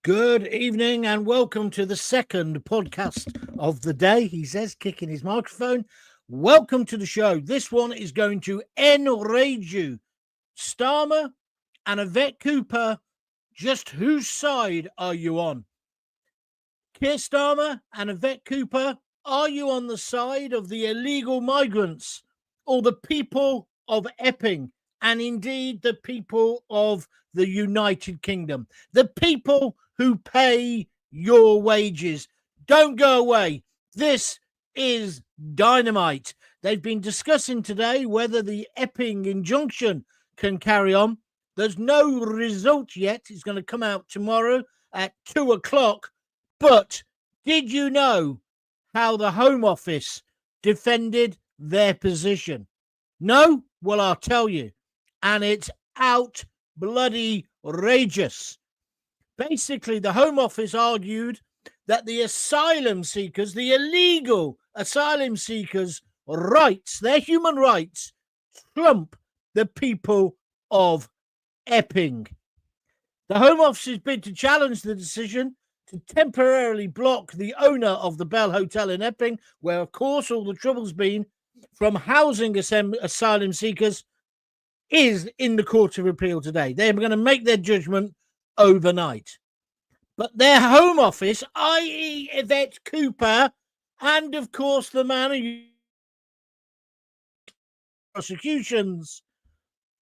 Good evening and welcome to the second podcast of the day, he says, kicking his microphone. Welcome to the show. This one is going to enrage you. Starmer and Yvette Cooper, just whose side are you on? Keir Starmer and Yvette Cooper, are you on the side of the illegal migrants or the people of Epping and indeed the people of the United Kingdom? The people who pay your wages. Don't go away. This is dynamite. They've been discussing today whether the Epping injunction can carry on. There's no result yet. It's going to come out tomorrow at 2 o'clock. But did you know how the Home Office defended their position? No? Well, I'll tell you. And it's out bloody rageous. Basically, the Home Office argued that the asylum seekers, the illegal asylum seekers' rights, their human rights, trump the people of Epping. The Home Office's bid to challenge the decision to temporarily block the owner of the Bell Hotel in Epping, where, of course, all the trouble's been from housing asylum seekers, is in the Court of Appeal today. They're going to make their judgment overnight. But their Home Office, i.e. Yvette Cooper, and of course the man who prosecutions,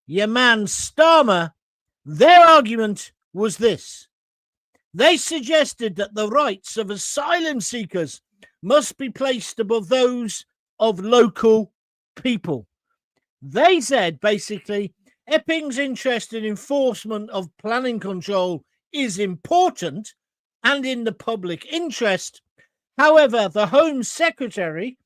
your man Starmer, their argument was this. They suggested that the rights of asylum seekers must be placed above those of local people. They said, basically, Epping's interest in enforcement of planning control is important and in the public interest. However, the Home Secretary,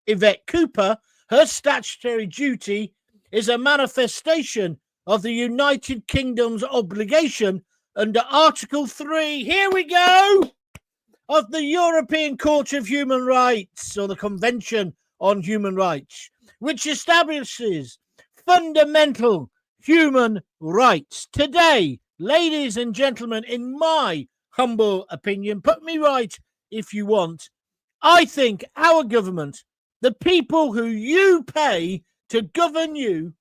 Yvette Cooper, her statutory duty is a manifestation of the United Kingdom's obligation under Article 3, here we go, of the European Court of Human Rights, or the Convention on Human Rights, which establishes fundamental human rights. Today, ladies and gentlemen, in my humble opinion, put me right if you want, I think our government, the people who you pay to govern you,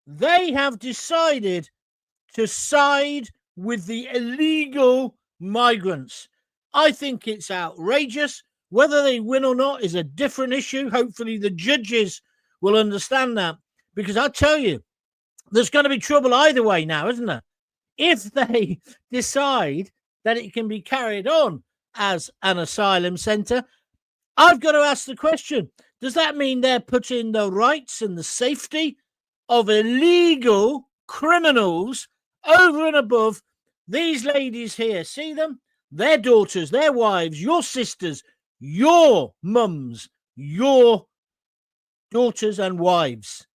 they have decided to side with the illegal migrants. I think it's outrageous. Whether they win or not is a different issue. Hopefully the judges will understand that, because I tell you, there's going to be trouble either way now, isn't there? If they decide that it can be carried on as an asylum centre, I've got to ask the question, does that mean they're putting the rights and the safety of illegal criminals over and above these ladies here? See them? Their daughters, their wives, your sisters, your mums, your daughters and wives.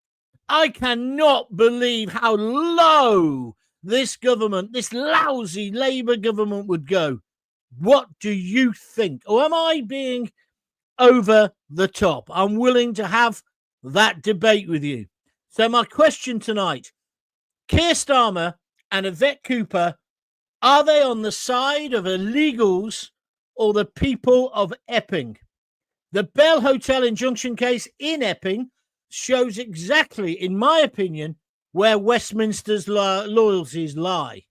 I cannot believe how low this government, this lousy Labour government would go. What do you think? Or am I being over the top? I'm willing to have that debate with you. So my question tonight, Keir Starmer and Yvette Cooper, are they on the side of illegals or the people of Epping? The Bell Hotel injunction case in Epping shows exactly, in my opinion, where Westminster's loyalties lie.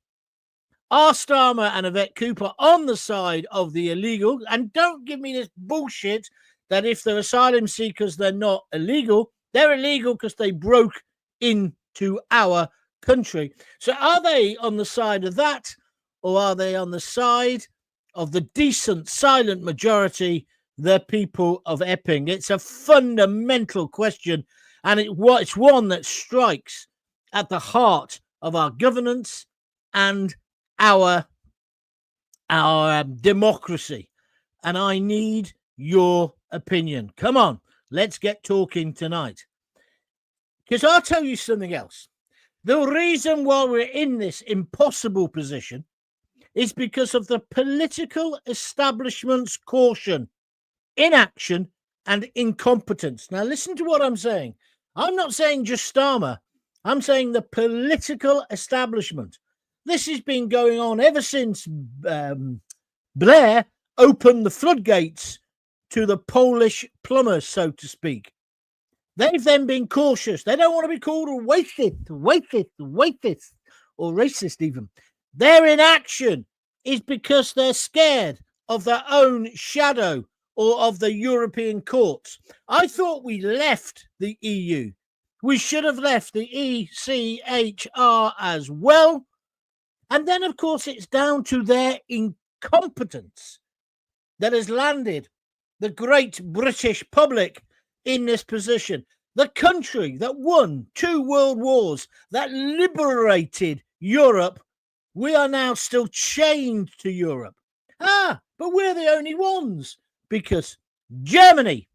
Are Starmer and Yvette Cooper on the side of the illegal? And don't give me this bullshit that if they're asylum seekers, they're not illegal. They're illegal because they broke into our country. So are they on the side of that, or are they on the side of the decent, silent majority, the people of Epping? It's a fundamental question, and it's one that strikes at the heart of our governance and our democracy. And I need your opinion. Come on, let's get talking tonight. Because I'll tell you something else. The reason why we're in this impossible position is because of the political establishment's caution, inaction, and incompetence. Now, listen to what I'm saying. I'm not saying just Starmer. I'm saying the political establishment. This has been going on ever since Blair opened the floodgates to the Polish plumbers, so to speak. They've then been cautious. They don't want to be called a racist, or racist even. Their inaction is because they're scared of their own shadow or of the European courts. I thought we left the EU. We should have left the ECHR as well. And then, of course, it's down to their incompetence that has landed the great British public in this position. The country that won 2 world wars, that liberated Europe, we are now still chained to Europe. But we're the only ones, because Germany,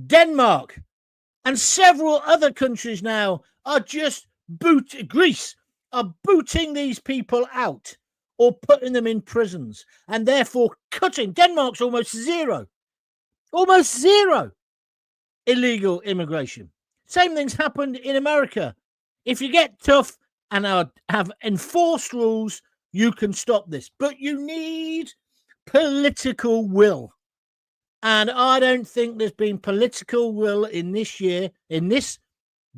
Denmark, and several other countries now are just Greece are booting these people out or putting them in prisons, and therefore cutting. Denmark's almost zero illegal immigration. Same thing's happened in America. If you get tough and have enforced rules, you can stop this, but you need political will. And I don't think there's been political will in this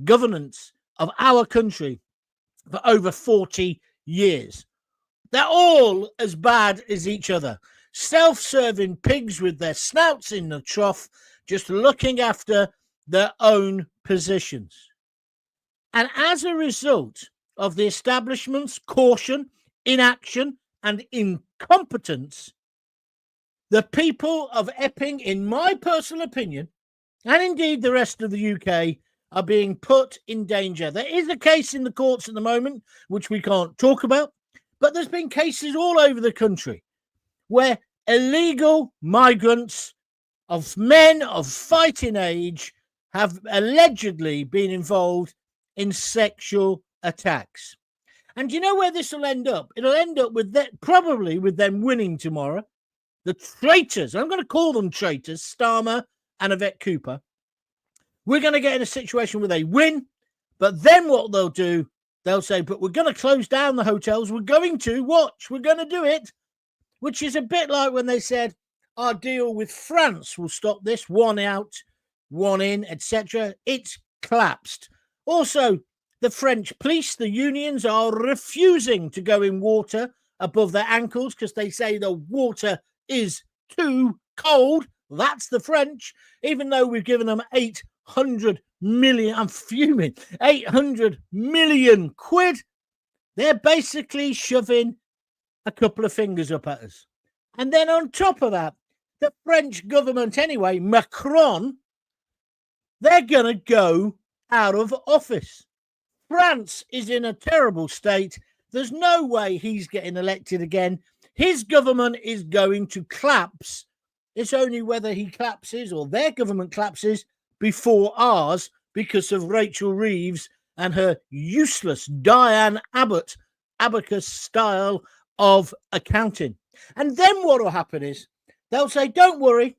governance of our country for over 40 years. They're all as bad as each other. Self-serving pigs with their snouts in the trough, just looking after their own positions. And as a result of the establishment's caution, inaction, and incompetence, the people of Epping, in my personal opinion, and indeed the rest of the UK, are being put in danger. There is a case in the courts at the moment, which we can't talk about, but there's been cases all over the country where illegal migrants of men of fighting age have allegedly been involved in sexual attacks. And you know where this will end up? It'll end up with probably with them winning tomorrow. The traitors, I'm going to call them traitors, Starmer and Yvette Cooper. We're going to get in a situation where they win, but then what they'll do, they'll say, but we're going to close down the hotels. We're going to do it, which is a bit like when they said our deal with France will stop this, 1 out, 1 in, etc. It's collapsed. Also, the French police, the unions, are refusing to go in water above their ankles because they say the water is too cold. That's the French, even though we've given them 800 million. I'm fuming. 800 million quid. They're basically shoving a couple of fingers up at us. And then on top of that, the French government anyway, Macron, they're going to go out of office. France is in a terrible state. There's no way he's getting elected again. His government is going to collapse. It's only whether he collapses or their government collapses before ours because of Rachel Reeves and her useless Diane Abbott abacus style of accounting. And then what will happen is they'll say, don't worry,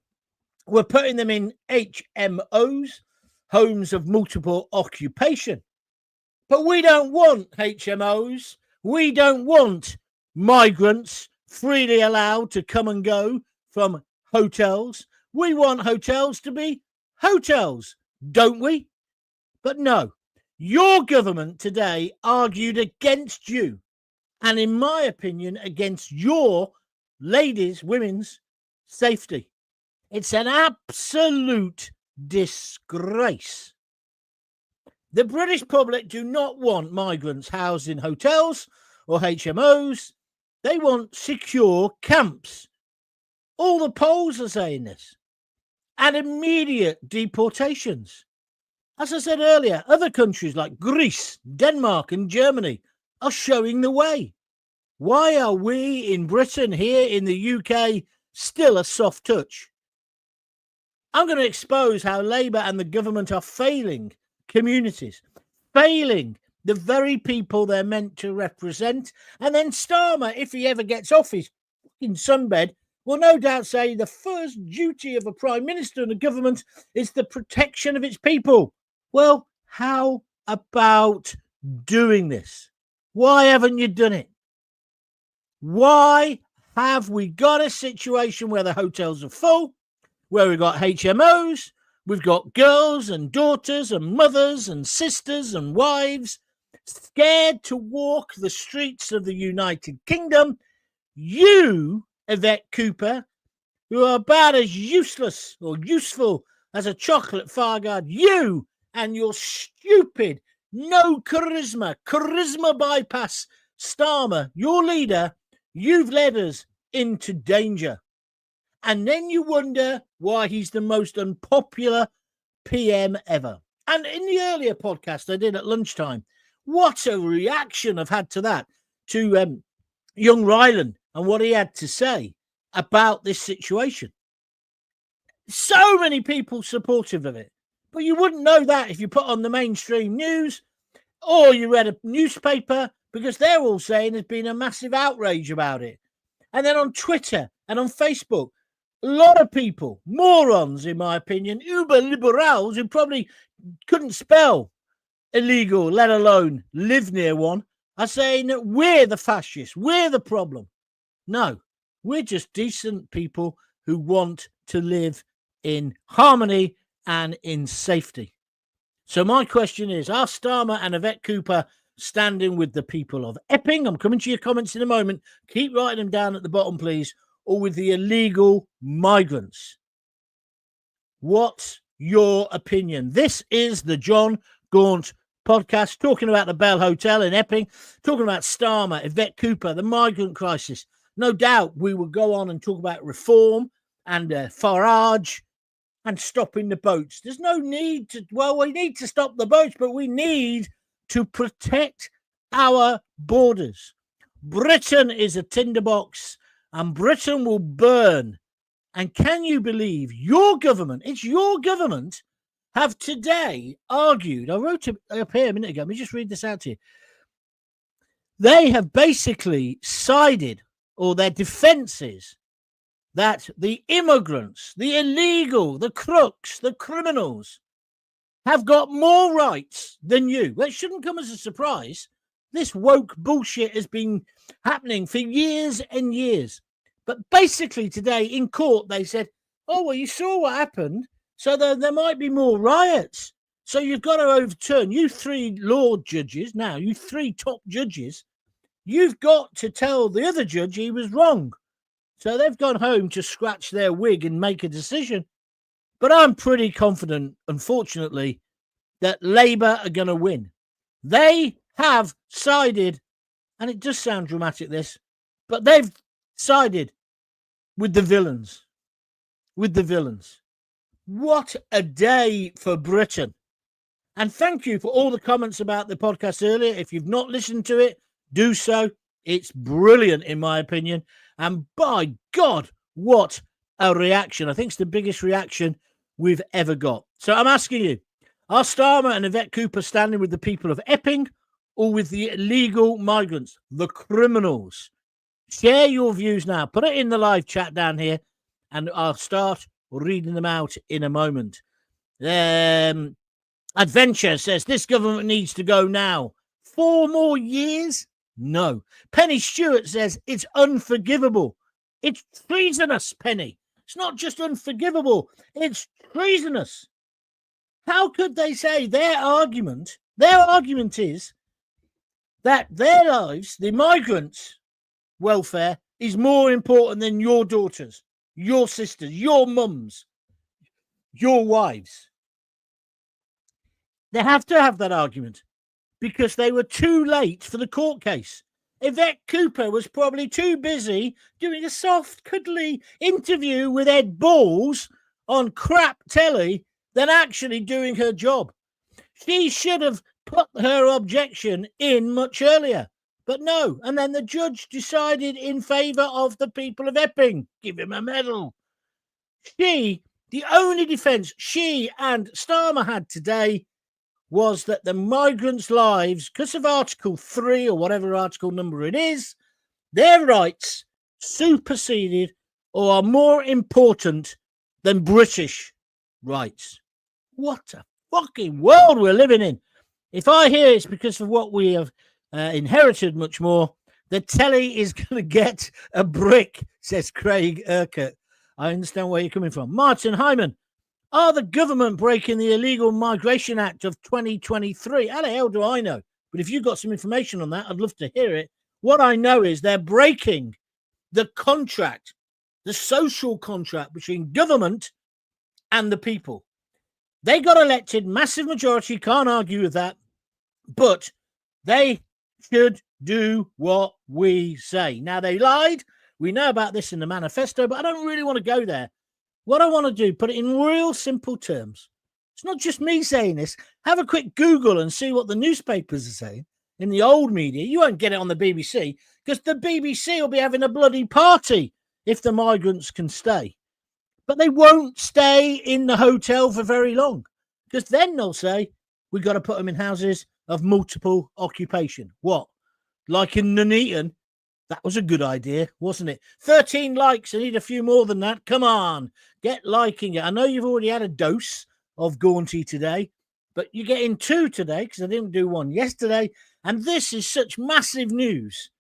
we're putting them in HMOs, homes of multiple occupation. But we don't want HMOs. We don't want migrants freely allowed to come and go from hotels. We want hotels to be hotels, don't we? But no, your government today argued against you, and in my opinion, against your women's safety. It's an absolute disgrace. The British public do not want migrants housed in hotels or HMOs. They want secure camps. All the polls are saying this. And immediate deportations. As I said earlier, other countries like Greece, Denmark, and Germany are showing the way. Why are we in Britain, here in the UK, still a soft touch? I'm going to expose how Labour and the government are failing communities, failing the very people they're meant to represent. And then Starmer, if he ever gets off his fucking sunbed, will no doubt say the first duty of a prime minister and a government is the protection of its people. Well, how about doing this? Why haven't you done it? Why have we got a situation where the hotels are full, where we've got HMOs, we've got girls and daughters and mothers and sisters and wives scared to walk the streets of the United Kingdom? You, Yvette Cooper, who are about as useless or useful as a chocolate Farage, you and your stupid, no charisma bypass Starmer, your leader, you've led us into danger. And then you wonder why he's the most unpopular PM ever. And in the earlier podcast I did at lunchtime, what a reaction I've had to that, to young Ryland and what he had to say about this situation. So many people supportive of it, but you wouldn't know that if you put on the mainstream news or you read a newspaper, because they're all saying there's been a massive outrage about it. And then on Twitter and on Facebook, a lot of people, morons in my opinion, uber liberals who probably couldn't spell illegal, let alone live near one, are saying that we're the fascists, we're the problem. No, we're just decent people who want to live in harmony and in safety. So my question is, are Starmer and Yvette Cooper standing with the people of Epping? I'm coming to your comments in a moment. Keep writing them down at the bottom, please. Or with the illegal migrants? What's your opinion? This is the Jon Gaunt podcast, talking about the Bell Hotel in Epping, talking about Starmer, Yvette Cooper, the migrant crisis. No doubt we will go on and talk about reform and Farage and stopping the boats. There's no need to, well, we need to stop the boats, but we need to protect our borders. Britain is a tinderbox and Britain will burn. And can you believe your government, it's your government, have today argued, I wrote it up here a minute ago, let me just read this out to you. They have basically sided, or their defense is, that the immigrants, the illegal, the crooks, the criminals have got more rights than you. Well, it shouldn't come as a surprise. This woke bullshit has been happening for years and years. But basically today in court, they said, oh, well, you saw what happened. So there might be more riots. So you've got to overturn, you three Lord judges, now, you three top judges, you've got to tell the other judge he was wrong. So they've gone home to scratch their wig and make a decision. But I'm pretty confident, unfortunately, that Labour are going to win. They have sided, and it does sound dramatic, this, but they've sided with the villains. With the villains. What a day for Britain. And thank you for all the comments about the podcast earlier. If you've not listened to it, do so. It's brilliant, in my opinion. And by God, what a reaction. I think it's the biggest reaction we've ever got. So I'm asking you, are Starmer and Yvette Cooper standing with the people of Epping or with the illegal migrants, the criminals? Share your views now. Put it in the live chat down here and I'll start reading them out in a moment. Adventure says this government needs to go now. 4 more years? No. Penny Stewart says it's unforgivable. It's treasonous, Penny. It's not just unforgivable. It's treasonous. How could they say their argument is that their lives, the migrants' welfare, is more important than your daughters, your sisters, your mums, your wives? They have to have that argument because they were too late for the court case. Yvette Cooper was probably too busy doing a soft, cuddly interview with Ed Balls on crap telly than actually doing her job. She should have put her objection in much earlier, but no. And then the judge decided in favour of the people of Epping. Give him a medal. The only defence she and Starmer had today was that the migrants' lives, because of Article 3 or whatever article number it is, their rights superseded or are more important than British rights. What a fucking world we're living in. If I hear it's because of what we have inherited much more, The telly is going to get a brick, says Craig Urquhart. I understand where you're coming from. Martin Hyman, are the government breaking the Illegal Migration Act of 2023? How the hell do I know? But if you've got some information on that, I'd love to hear it. What I know is they're breaking the contract, the social contract between government and the people. They got elected, massive majority, can't argue with that, but they should do what we say. Now, they lied. We know about this in the manifesto, but I don't really want to go there. What I want to do, put it in real simple terms. It's not just me saying this. Have a quick Google and see what the newspapers are saying in the old media. You won't get it on the BBC because the BBC will be having a bloody party if the migrants can stay. But they won't stay in the hotel for very long because then they'll say, we've got to put them in houses of multiple occupation. What? Like in Nuneaton? That was a good idea, wasn't it? 13 likes. I need a few more than that. Come on, get liking it. I know you've already had a dose of Gaunty today, but you're getting 2 today because I didn't do 1 yesterday. And this is such massive news.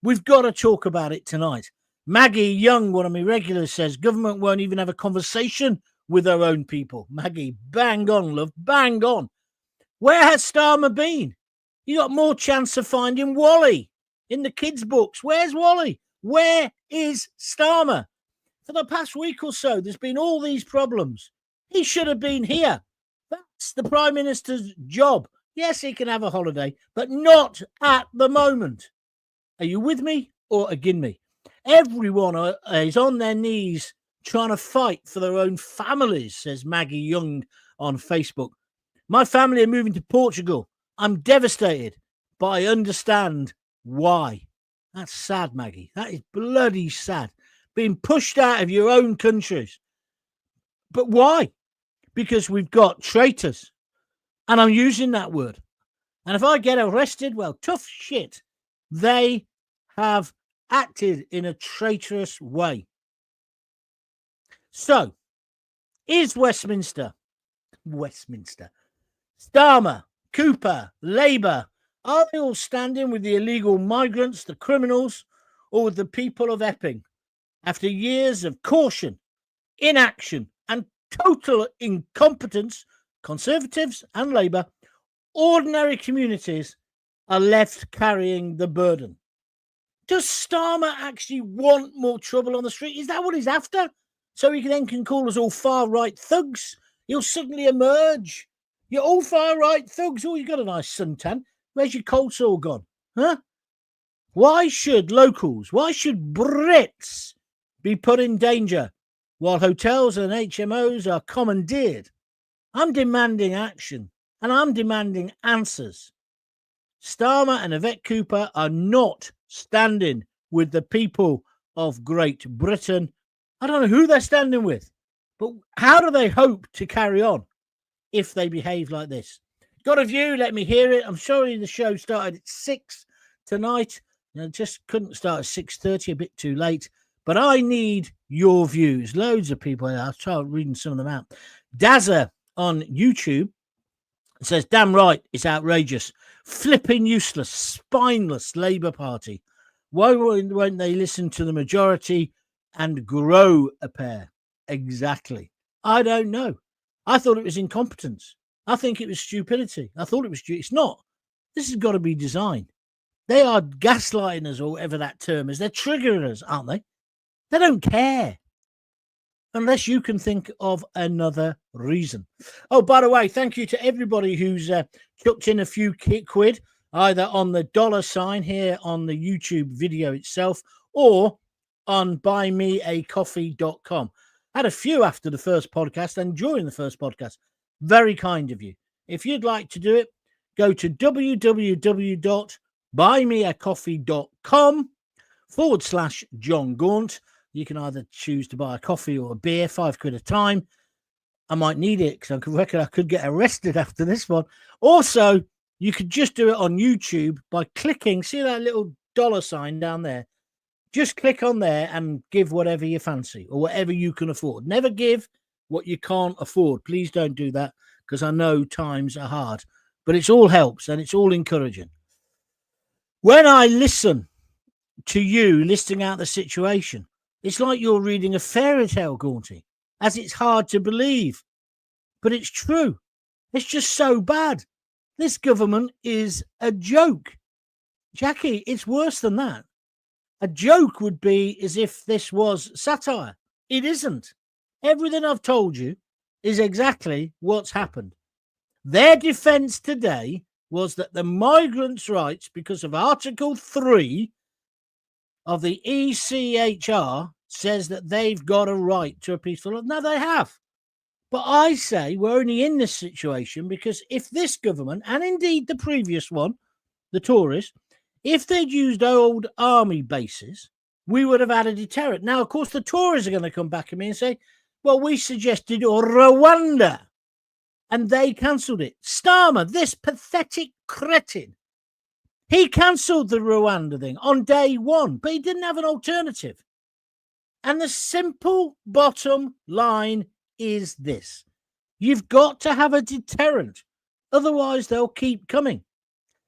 We've got to talk about it tonight. Maggie Young, one of my regulars, says government won't even have a conversation with their own people. Maggie, bang on, love, bang on. Where has Starmer been? You got more chance of finding Wally in the kids' books. Where's Wally? Where is Starmer? For the past week or so, there's been all these problems. He should have been here. That's the Prime Minister's job. Yes, he can have a holiday, but not at the moment. Are you with me or against me? Everyone is on their knees trying to fight for their own families, says Maggie Young on Facebook. My family are moving to Portugal. I'm devastated, but I understand why. That's sad, Maggie. That is bloody sad. Being pushed out of your own countries. But why? Because we've got traitors. And I'm using that word. And if I get arrested, well, tough shit. They have acted in a traitorous way. So, is Westminster, Starmer, Cooper, Labour, are they all standing with the illegal migrants, the criminals, or with the people of Epping? After years of caution, inaction, and total incompetence, Conservatives and Labour, ordinary communities are left carrying the burden. Does Starmer actually want more trouble on the street? Is that what he's after? So he then can call us all far-right thugs? He'll suddenly emerge. You're all far-right thugs. Oh, you got a nice suntan. Where's your cold sore gone? Huh? Why should locals, why should Brits be put in danger while hotels and HMOs are commandeered? I'm demanding action and I'm demanding answers. Starmer and Yvette Cooper are not standing with the people of Great Britain. I don't know who they're standing with, but how do they hope to carry on if they behave like this? Got a view? Let me hear it. I'm sorry the show started at 6 tonight. I just couldn't start at 6:30, a bit too late. But I need your views. Loads of people. I'll try reading some of them out. Dazza on YouTube says, damn right, it's outrageous. Flipping useless, spineless Labour Party. Why won't they listen to the majority and grow a pair? Exactly. I don't know. I thought it was incompetence. I think it was stupidity. I thought it was It's not. This has got to be designed. They are gaslighting us, or whatever that term is. They're triggering us, aren't they? They don't care. Unless you can think of another reason. Oh, by the way, thank you to everybody who's chucked in a few quid, either on the $ here on the YouTube video itself or on buymeacoffee.com. Had a few after the first podcast and during the first podcast. Very kind of you. If you'd like to do it, go to www.buymeacoffee.com/Jon Gaunt. You can either choose to buy a coffee or a beer, £5 a time. I might need it because I reckon I could get arrested after this one. Also, you could just do it on YouTube by clicking, see that little $ down there? Just click on there and give whatever you fancy or whatever you can afford. Never give what you can't afford. Please don't do that because I know times are hard. But it all helps and it's all encouraging. When I listen to you listing out the situation. It's like you're reading a fairy tale, Gaunty, as it's hard to believe. But it's true. It's just so bad. This government is a joke. Jackie, it's worse than that. A joke would be as if this was satire. It isn't. Everything I've told you is exactly what's happened. Their defence today was that the migrants' rights, because of Article 3 of the ECHR, says that they've got a right to a peaceful life. Now, they have. But I say we're only in this situation because if this government, and indeed the previous one, the Tories, if they'd used old army bases, we would have had a deterrent. Now, of course, the Tories are going to come back at me and say, well, we suggested Rwanda, and they cancelled it. Starmer, this pathetic cretin, he cancelled the Rwanda thing on day one, but he didn't have an alternative. And the simple bottom line is this. You've got to have a deterrent. Otherwise, they'll keep coming.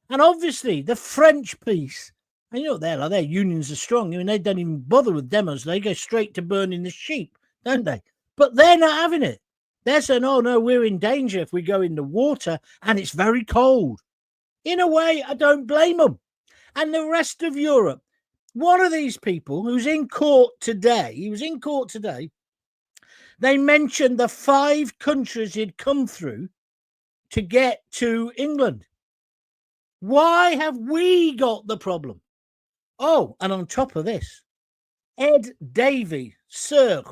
And obviously, the French piece, and you know what they're like, their unions are strong. I mean, they don't even bother with demos. They go straight to burning the sheep, don't they? But they're not having it. They're saying, oh, no, we're in danger if we go in the water and it's very cold. In a way, I don't blame them. And the rest of Europe, one of these people who's in court today, they mentioned the 5 countries he'd come through to get to England. Why have we got the problem? Oh, and on top of this, Ed Davey, Sir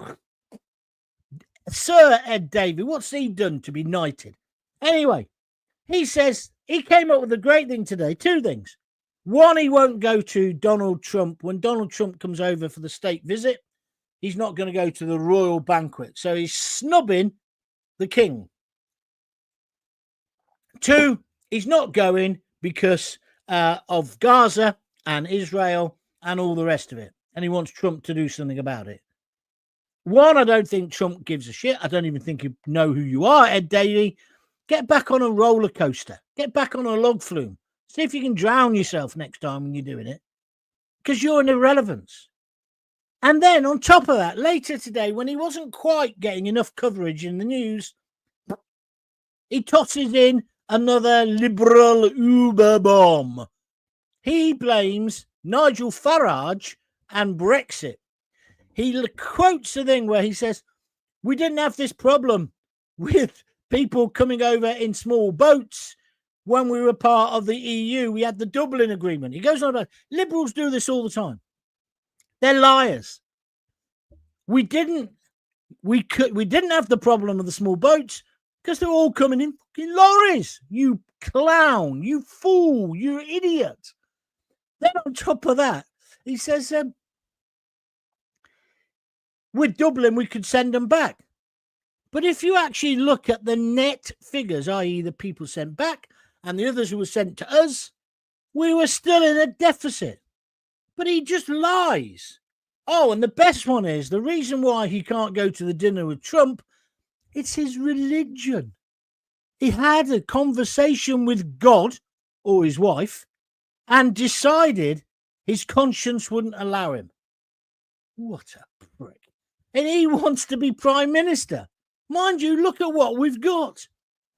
Ed Davey, what's he done to be knighted? Anyway, he says he came up with a great thing today, 2 things. One, he won't go to Donald Trump. When Donald Trump comes over for the state visit, he's not going to go to the royal banquet. So he's snubbing the king. 2, he's not going because of Gaza and Israel and all the rest of it. And he wants Trump to do something about it. 1, I don't think Trump gives a shit. I don't even think you know who you are, Ed Davey. Get back on a roller coaster. Get back on a log flume. See if you can drown yourself next time when you're doing it. Because you're an irrelevance. And then on top of that, later today, when he wasn't quite getting enough coverage in the news, he tosses in another liberal Uber bomb. He blames Nigel Farage and Brexit. He quotes a thing where he says, we didn't have this problem with people coming over in small boats when we were part of the EU. We had the Dublin Agreement. He goes on about liberals do this all the time. They're liars. We didn't have the problem of the small boats because they're all coming in fucking lorries. You clown, you fool, you idiot. Then on top of that, he says, with Dublin, we could send them back. But if you actually look at the net figures, i.e. the people sent back and the others who were sent to us, we were still in a deficit. But he just lies. Oh, and the best one is the reason why he can't go to the dinner with Trump, it's his religion. He had a conversation with God or his wife and decided his conscience wouldn't allow him. What a prick. And he wants to be prime minister. Mind you, look at what we've got.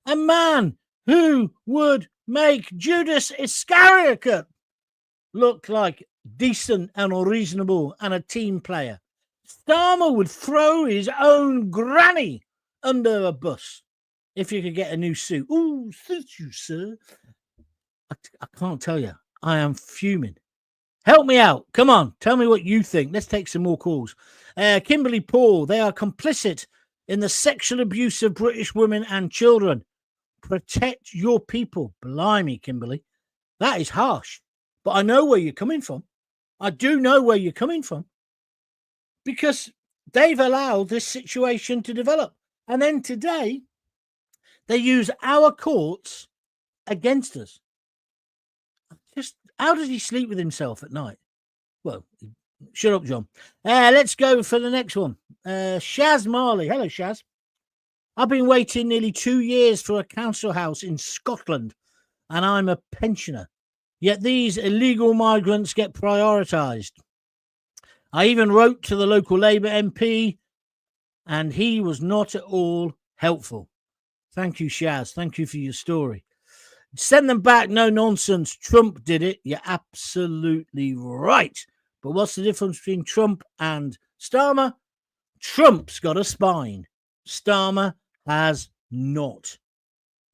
A man who would make Judas Iscariot look like decent and reasonable and a team player. Starmer would throw his own granny under a bus if you could get a new suit. Oh, thank you, sir. I can't tell you. I am fuming. Help me out. Come on. Tell me what you think. Let's take some more calls. Kimberly Paul, they are complicit in the sexual abuse of British women and children. Protect your people. Blimey, Kimberly. That is harsh. But I know where you're coming from. I do know where you're coming from. Because they've allowed this situation to develop. And then today, they use our courts against us. Just how does he sleep with himself at night? Well, shut up, John. Let's go for the next one. Shaz Marley. Hello, Shaz. I've been waiting nearly 2 years for a council house in Scotland, and I'm a pensioner. Yet these illegal migrants get prioritised. I even wrote to the local Labour MP, and he was not at all helpful. Thank you, Shaz. Thank you for your story. Send them back. No nonsense. Trump did it. You're absolutely right. But what's the difference between Trump and Starmer? Trump's got a spine. Starmer has not.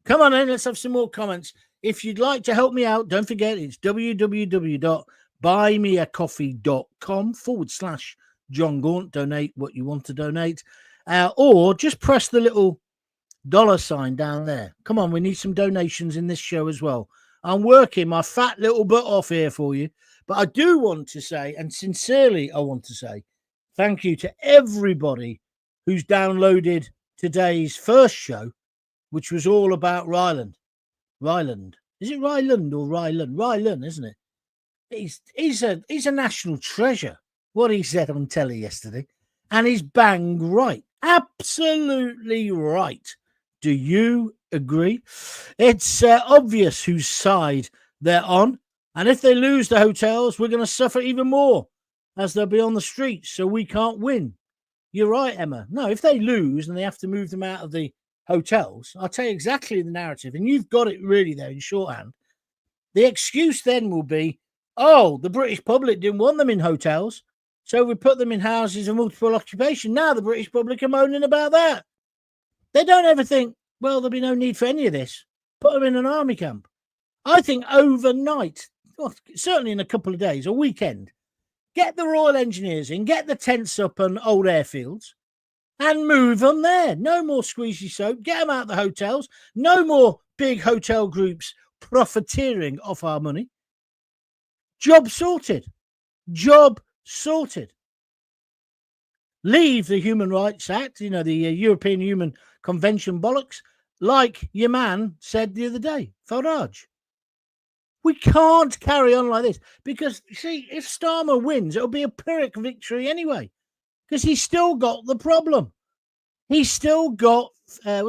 Come on in. Let's have some more comments. If you'd like to help me out, don't forget it's www.buymeacoffee.com/Jon Gaunt. Donate what you want to donate. Or just press the little $sign down there. Come on, we need some donations in this show as well. I'm working my fat little butt off here for you. But I do want to say, and sincerely I want to say, thank you to everybody who's downloaded today's first show, which was all about Ryland. Ryland. Is it Ryland or Ryland? Ryland, isn't it? He's a national treasure, what he said on telly yesterday. And he's bang right. Absolutely right. Do you agree? It's obvious whose side they're on. And if they lose the hotels, we're going to suffer even more, as they'll be on the streets, so we can't win. You're right, Emma. No, if they lose and they have to move them out of the hotels, I'll tell you exactly the narrative, and you've got it really there in shorthand. The excuse then will be, oh, the British public didn't want them in hotels, so we put them in houses of multiple occupation. Now the British public are moaning about that. They don't ever think, well, there'll be no need for any of this. Put them in an army camp. I think overnight, well, certainly in a couple of days, a weekend, get the Royal Engineers in, get the tents up on old airfields and move them there. No more squeezy soap. Get them out of the hotels. No more big hotel groups profiteering off our money. Job sorted. Job sorted. Leave the Human Rights Act, the European Human Convention bollocks, like your man said the other day, Farage. We can't carry on like this because, see, if Starmer wins, it'll be a Pyrrhic victory anyway because he's still got the problem. He's still got, I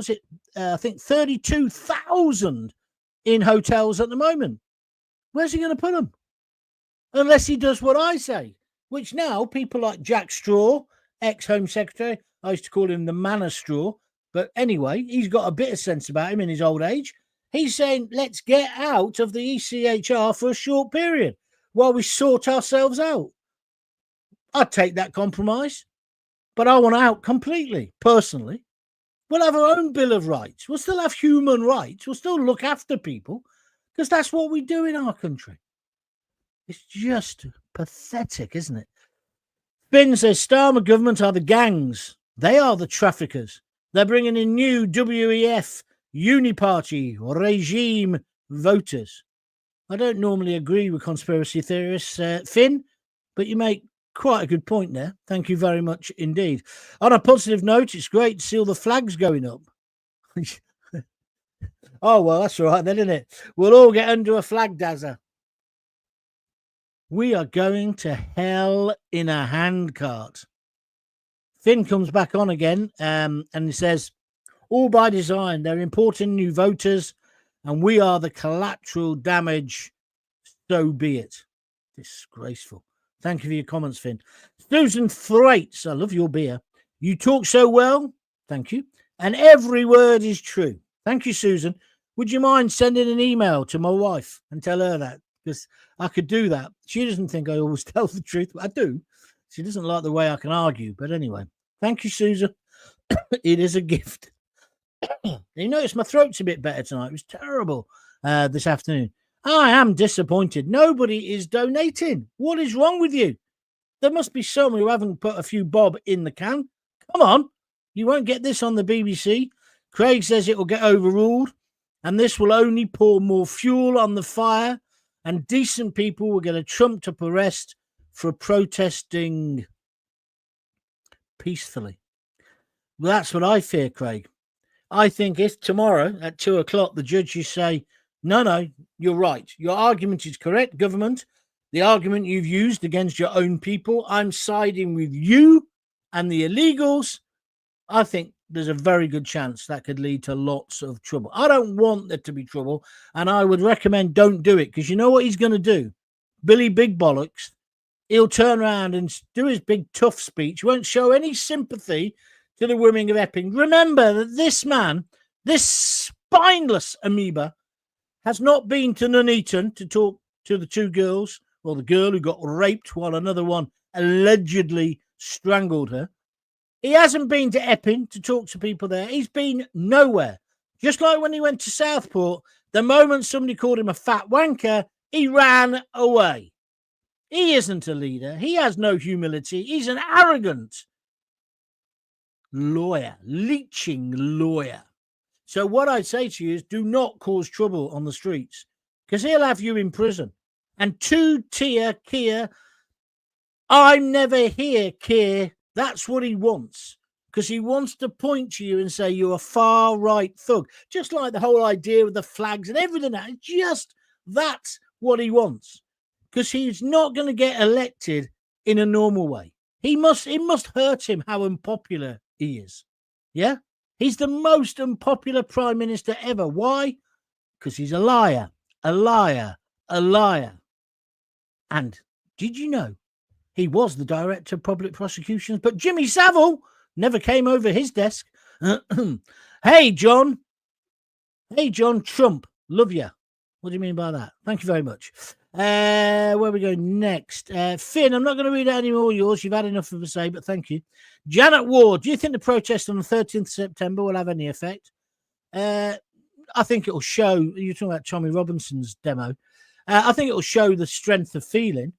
think 32,000 in hotels at the moment. Where's he going to put them? Unless he does what I say, which now people like Jack Straw, ex-Home Secretary, I used to call him the man of straw, but anyway, he's got a bit of sense about him in his old age. He's saying, let's get out of the ECHR for a short period while we sort ourselves out. I'd take that compromise, but I want out completely, personally. We'll have our own Bill of Rights. We'll still have human rights. We'll still look after people because that's what we do in our country. It's just pathetic, isn't it? Finn says, Starmer government are the gangs. They are the traffickers. They're bringing in new WEF uniparty regime voters. I don't normally agree with conspiracy theorists, Finn, but you make quite a good point there. Thank you very much indeed. On a positive note, it's great to see all the flags going up. Oh, well, that's all right then, isn't it? We'll all get under a flag dazzer. We are going to hell in a handcart. Finn comes back on again and he says, all by design, they're importing new voters and we are the collateral damage. So be it. Disgraceful. Thank you for your comments, Finn. Susan Thwaites, I love your beer. You talk so well. Thank you. And every word is true. Thank you, Susan. Would you mind sending an email to my wife and tell her that? Because I could do that. She doesn't think I always tell the truth, but I do. She doesn't like the way I can argue. But anyway, thank you, Susan. It is a gift. You notice my throat's a bit better tonight. It was terrible this afternoon. I am disappointed. Nobody is donating. What is wrong with you? There must be someone who haven't put a few bob in the can. Come on. You won't get this on the BBC. Craig says it will get overruled, and this will only pour more fuel on the fire, and decent people will get a trumped up arrest for protesting peacefully. Well, that's what I fear, Craig. I think if tomorrow at 2:00 the judges say, no, you're right. Your argument is correct, government. The argument you've used against your own people, I'm siding with you and the illegals. I think there's a very good chance that could lead to lots of trouble. I don't want there to be trouble, and I would recommend don't do it, because you know what he's going to do? Billy Big Bollocks, he'll turn around and do his big tough speech, won't show any sympathy to the women of Epping. Remember that this man, this spineless amoeba, has not been to Nuneaton to talk to the two girls, or the girl who got raped while another one allegedly strangled her. He hasn't been to Epping to talk to people there. He's been nowhere. Just like when he went to Southport, the moment somebody called him a fat wanker, he ran away. He isn't a leader. He has no humility. He's an arrogant lawyer, leeching lawyer. So what I say to you is, do not cause trouble on the streets, because he'll have you in prison. And two-tier Keir, I'm never here, Keir. That's what he wants, because he wants to point to you and say you're a far-right thug, just like the whole idea with the flags and everything. Just that's what he wants, because he's not going to get elected in a normal way. It must hurt him how unpopular he is. Yeah? He's the most unpopular prime minister ever. Why? Because he's a liar, a liar, a liar. And did you know he was the director of public prosecutions, but Jimmy Savile never came over his desk? Hey, John. Hey, John Trump. Love you. What do you mean by that? Thank you very much. Where are we going next? Finn, I'm not going to read out any more of yours. You've had enough of a say, but thank you. Janet Ward, do you think the protest on the 13th of September will have any effect? I think it will show, you're talking about Tommy Robinson's demo. I think it will show the strength of feeling,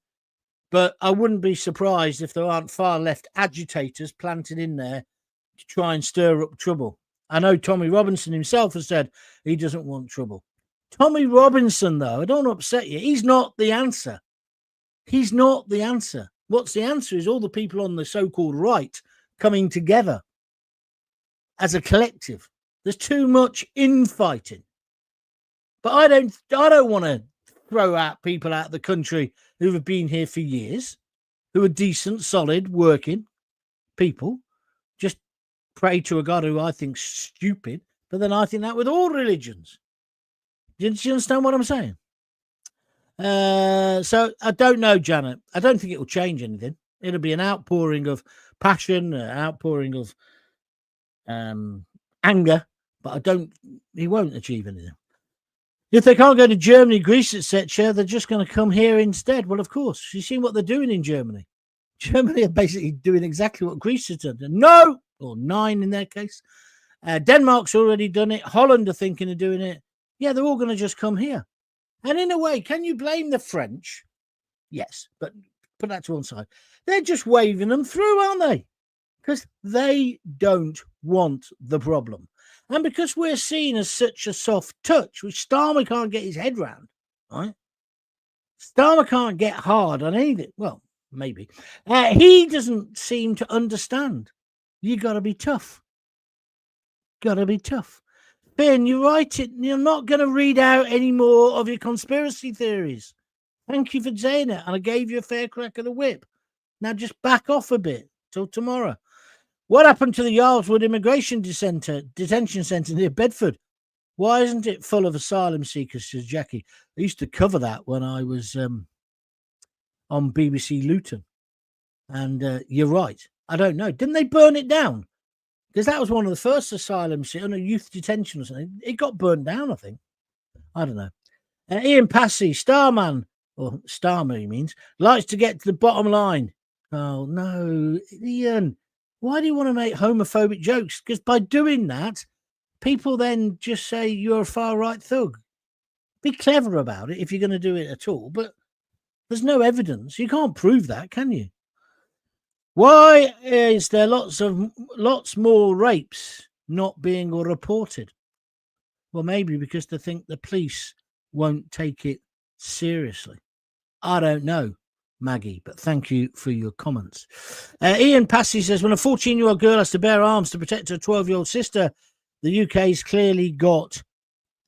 but I wouldn't be surprised if there aren't far left agitators planted in there to try and stir up trouble. I know Tommy Robinson himself has said he doesn't want trouble. Tommy Robinson, though, I don't want to upset you. He's not the answer. He's not the answer. What's the answer is all the people on the so-called right coming together as a collective. There's too much infighting. But I don't want to throw out people out of the country who have been here for years, who are decent, solid, working people. Just pray to a God who I think's stupid. But then I think that with all religions. Do you understand what I'm saying? So I don't know, Janet. I don't think it will change anything. It'll be an outpouring of passion, an outpouring of anger, but he won't achieve anything. If they can't go to Germany, Greece, etc., they're just going to come here instead. Well, of course. You've seen what they're doing in Germany. Germany are basically doing exactly what Greece has done. No, or 9 in their case. Denmark's already done it. Holland are thinking of doing it. Yeah, they're all going to just come here. And in a way, can you blame the French? Yes, but put that to one side. They're just waving them through, aren't they? Because they don't want the problem. And because we're seen as such a soft touch, which Starmer can't get his head round, right? Starmer can't get hard on anything. Well, maybe. He doesn't seem to understand. You got to be tough. Got to be tough. Ben, you're right. You're not going to read out any more of your conspiracy theories. Thank you for saying it. And I gave you a fair crack of the whip. Now just back off a bit till tomorrow. What happened to the Yardwood Immigration Detention Centre near Bedford? Why isn't it full of asylum seekers, says Jackie? I used to cover that when I was on BBC Luton. And you're right. I don't know. Didn't they burn it down? Because that was one of the first asylum, youth detention or something. It got burned down, I think. I don't know. Ian Passy, Starman, or Starmer, he means, likes to get to the bottom line. Oh, no, Ian. Why do you want to make homophobic jokes? Because by doing that, people then just say you're a far-right thug. Be clever about it if you're going to do it at all. But there's no evidence. You can't prove that, can you? Why is there lots more rapes not being reported? Well, maybe because they think the police won't take it seriously. I don't know, Maggie, but thank you for your comments. Ian Passy says, when a 14-year-old girl has to bear arms to protect her 12-year-old sister, the UK's clearly got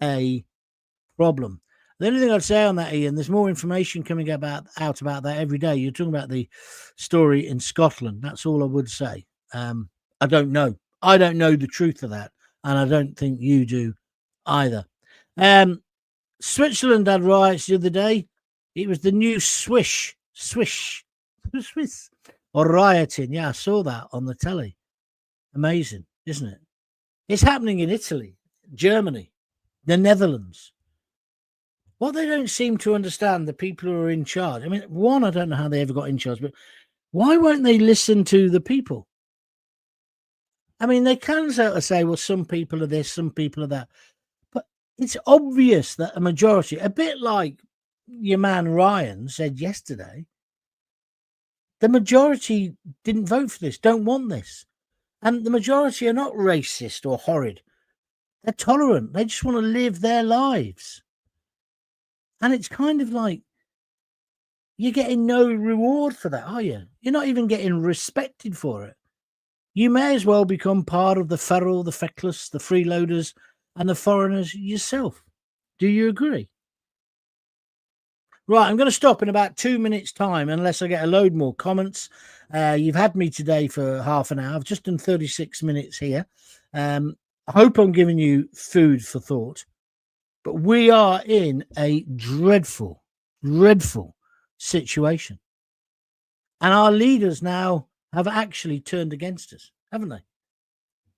a problem. The only thing I'd say on that, Ian, there's more information coming out about that every day. You're talking about the story in Scotland. That's all I would say. I don't know. I don't know the truth of that, and I don't think you do either. Switzerland had riots the other day. It was the new Swiss, or rioting. Yeah, I saw that on the telly. Amazing, isn't it? It's happening in Italy, Germany, the Netherlands. What they don't seem to understand, the people who are in charge. I mean, one, I don't know how they ever got in charge, but why won't they listen to the people? I mean, they can sort of say, well, some people are this, some people are that. But it's obvious that a majority, a bit like your man Ryan said yesterday, the majority didn't vote for this, don't want this. And the majority are not racist or horrid. They're tolerant. They just want to live their lives. And it's kind of like, you're getting no reward for that, are you? You're not even getting respected for it. You may as well become part of the feral, the feckless, the freeloaders, and the foreigners yourself. Do you agree? Right, I'm going to stop in about 2 minutes' time, unless I get a load more comments. You've had me today for half an hour. I've just done 36 minutes here. I hope I'm giving you food for thought. But we are in a dreadful, dreadful situation. And our leaders now have actually turned against us, haven't they?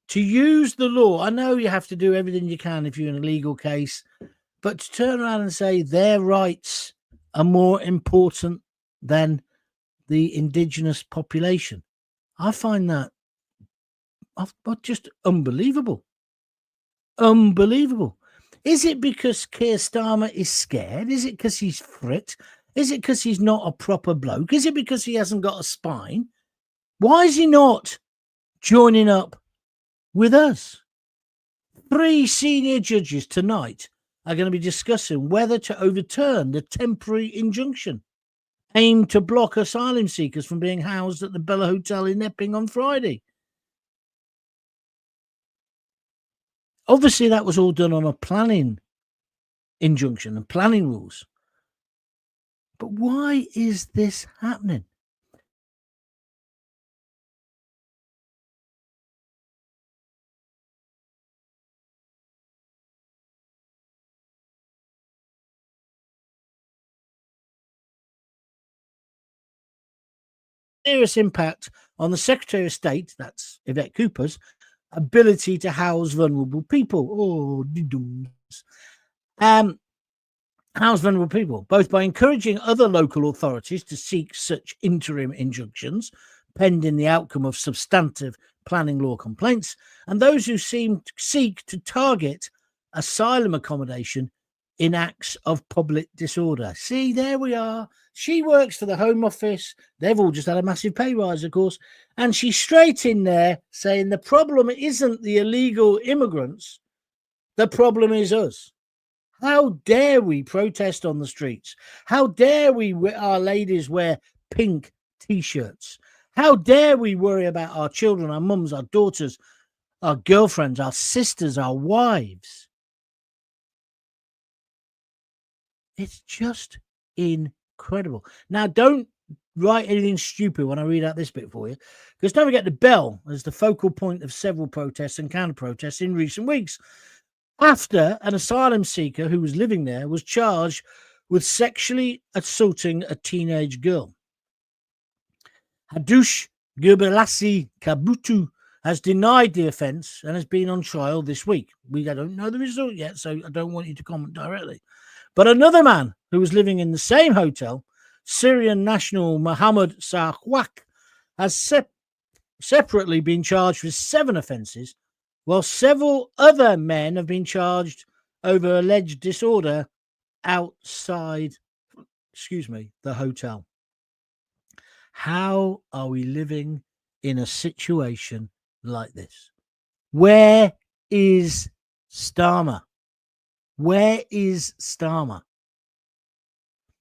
To use the law, I know you have to do everything you can if you're in a legal case, but to turn around and say their rights are more important than the indigenous population, I find that just unbelievable. Unbelievable. Is it because Keir Starmer is scared? Is it because he's frit? Is it because he's not a proper bloke? Is it because he hasn't got a spine? Why is he not joining up with us? 3 senior judges tonight are going to be discussing whether to overturn the temporary injunction aimed to block asylum seekers from being housed at the Bella Hotel in Epping on Friday. Obviously, that was all done on a planning injunction and planning rules. But why is this happening? Serious impact on the Secretary of State, that's Yvette Cooper's, ability to house vulnerable people. House vulnerable people, both by encouraging other local authorities to seek such interim injunctions pending the outcome of substantive planning law complaints, and those who seek to target asylum accommodation in acts of public disorder. See, there we are. She works for the Home Office. They've all just had a massive pay rise, of course. And she's straight in there saying the problem isn't the illegal immigrants. The problem is us. How dare we protest on the streets? How dare our ladies wear pink T-shirts? How dare we worry about our children, our mums, our daughters, our girlfriends, our sisters, our wives? It's just incredible. Now, don't write anything stupid when I read out this bit for you, because don't forget the Bell is the focal point of several protests and counter-protests in recent weeks, after an asylum seeker who was living there was charged with sexually assaulting a teenage girl. Hadush Gebelassi Kabutu has denied the offence and has been on trial this week. We don't know the result yet, so I don't want you to comment directly. But another man who was living in the same hotel, Syrian national Mohammed Sarwak, has separately been charged with 7 offences, while several other men have been charged over alleged disorder outside, the hotel. How are we living in a situation like this? Where is Starmer? Where is Starmer?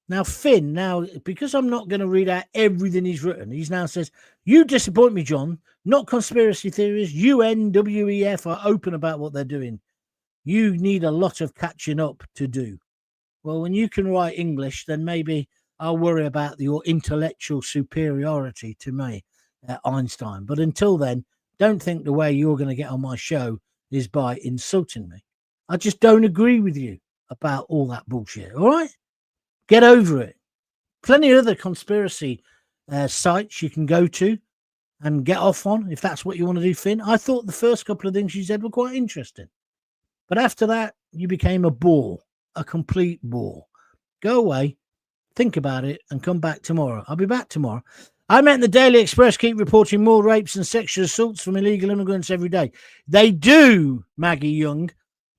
Now, Finn, because I'm not going to read out everything he's written, he now says, you disappoint me, John. Not conspiracy theories. UNWEF are open about what they're doing. You need a lot of catching up to do. Well, when you can write English, then maybe I'll worry about your intellectual superiority to me, Einstein. But until then, don't think the way you're going to get on my show is by insulting me. I just don't agree with you about all that bullshit. All right? Get over it. Plenty of other conspiracy sites you can go to and get off on if that's what you want to do, Finn. I thought the first couple of things you said were quite interesting. But after that, you became a bore, a complete bore. Go away, think about it, and come back tomorrow. I'll be back tomorrow. I meant the Daily Express keep reporting more rapes and sexual assaults from illegal immigrants every day. They do, Maggie Young,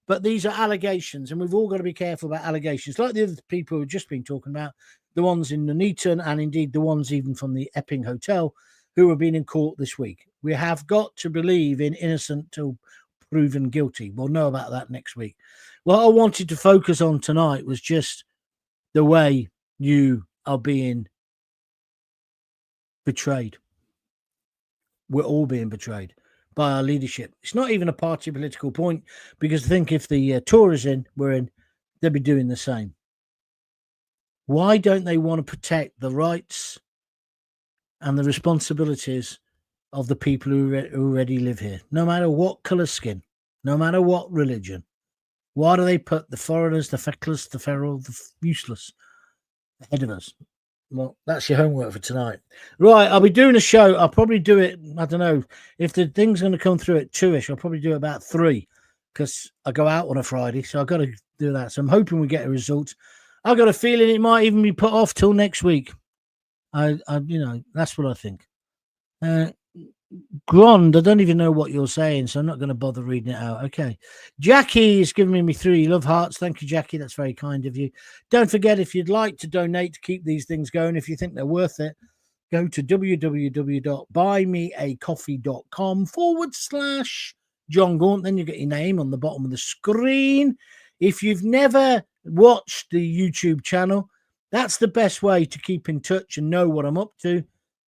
but these are allegations, and we've all got to be careful about allegations, like the other people who've just been talking about, the ones in Nuneaton and indeed the ones even from the Epping Hotel who have been in court this week. We have got to believe in innocent till proven guilty. We'll know about that next week. What I wanted to focus on tonight was just the way you are being betrayed. We're all being betrayed by our leadership. It's not even a party political point, because I think if the Tories we're in, they'll be doing the same. Why don't they want to protect the rights and the responsibilities of the people who already live here, no matter what colour skin, no matter what religion? Why do they put the foreigners, the feckless, the feral, the useless ahead of us? Well, that's your homework for tonight. Right, I'll be doing a show. I'll probably do it, I don't know, if the thing's going to come through at 2ish, I'll probably do it about 3, because I go out on a Friday, so I've got to do that. So I'm hoping we get a result. I've got a feeling it might even be put off till next week. That's what I think. Grond, I don't even know what you're saying, so I'm not going to bother reading it out. Okay. Jackie is giving me 3 love hearts. Thank you, Jackie. That's very kind of you. Don't forget, if you'd like to donate to keep these things going, if you think they're worth it, go to www.buymeacoffee.com/Jon Gaunt. Then you get your name on the bottom of the screen. If you've never watched the YouTube channel, that's the best way to keep in touch and know what I'm up to.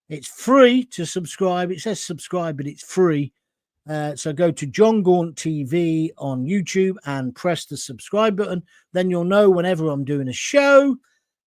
It's free to subscribe. It says subscribe, but it's free. So go to Jon Gaunt TV on YouTube and press the subscribe button. Then you'll know whenever I'm doing a show.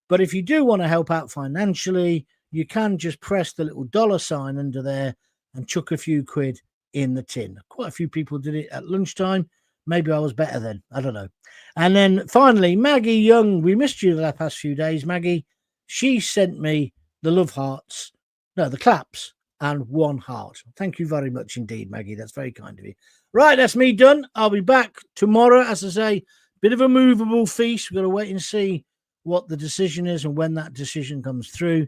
But if you do want to help out financially, you can just press the little $sign under there and chuck a few quid in the tin. Quite a few people did it at lunchtime. Maybe I was better then. I don't know. And then finally, Maggie Young. We missed you the past few days, Maggie. She sent me the love hearts. No, the claps and 1 heart. Thank you very much indeed, Maggie. That's very kind of you. Right, that's me done. I'll be back tomorrow. As I say, bit of a movable feast. We've got to wait and see what the decision is and when that decision comes through.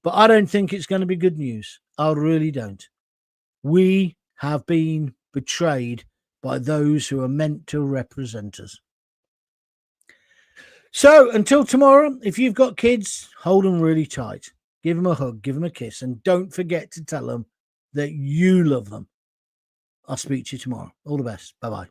But I don't think it's going to be good news. I really don't. We have been betrayed by those who are meant to represent us. So until tomorrow, if you've got kids, hold them really tight. Give them a hug, give them a kiss, and don't forget to tell them that you love them. I'll speak to you tomorrow. All the best. Bye-bye.